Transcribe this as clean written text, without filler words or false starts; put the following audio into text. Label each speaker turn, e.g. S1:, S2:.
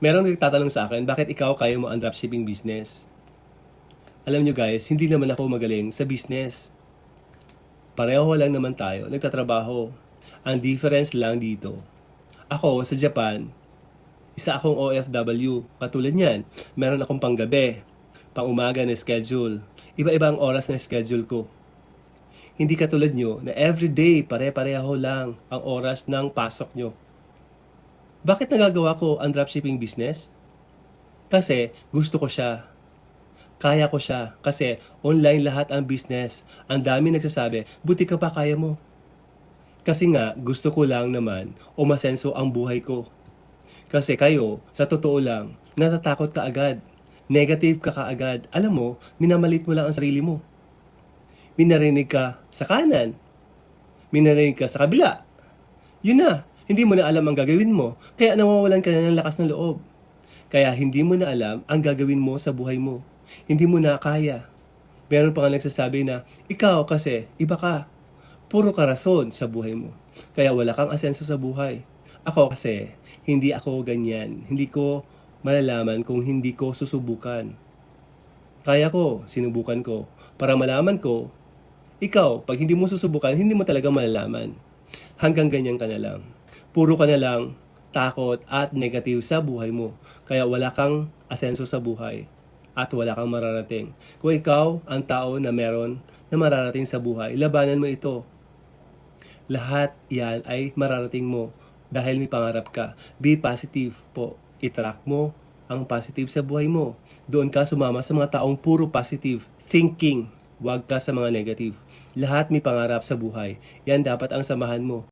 S1: Merong nagtatanong sa akin, bakit ikaw kaya mo ang dropshipping business? Alam nyo guys, hindi naman ako magaling sa business. Pareho lang naman tayo, nagtatrabaho. Ang difference lang dito, ako sa Japan, isa akong OFW. Katulad niyan, meron akong panggabi, pang umaga na schedule. Iba-iba ang oras na schedule ko. Hindi katulad nyo na everyday pare-pareho lang ang oras ng pasok nyo. Bakit nagagawa ko ang dropshipping business? Kasi gusto ko siya. Kaya ko siya. Kasi online lahat ang business. Ang dami nagsasabi, buti ka pa kaya mo. Kasi nga, gusto ko lang naman umasenso ang buhay ko. Kasi kayo, sa totoo lang, natatakot ka agad. Negative ka kaagad. Alam mo, minamalit mo lang ang sarili mo. Minarinig ka sa kanan. Minarinig ka sa kabila. Yun na. Hindi mo na alam ang gagawin mo, kaya nawawalan ka na ng lakas ng loob. Kaya hindi mo na alam ang gagawin mo sa buhay mo. Hindi mo na kaya. Meron pa nga nagsasabi na, ikaw kasi, iba ka. Puro ka rason sa buhay mo. Kaya wala kang asenso sa buhay. Ako kasi, hindi ako ganyan. Hindi ko malalaman kung hindi ko susubukan. Kaya ko, sinubukan ko. Para malaman ko, ikaw, pag hindi mo susubukan, hindi mo talaga malalaman. Hanggang ganyan ka na lang. Puro ka na lang takot at negative sa buhay mo. Kaya wala kang asenso sa buhay at wala kang mararating. Kung ikaw ang tao na meron na mararating sa buhay, labanan mo ito. Lahat yan ay mararating mo dahil may pangarap ka. Be positive po. I-track mo ang positive sa buhay mo. Doon ka sumama sa mga taong puro positive thinking. Huwag ka sa mga negative. Lahat may pangarap sa buhay. Yan dapat ang samahan mo.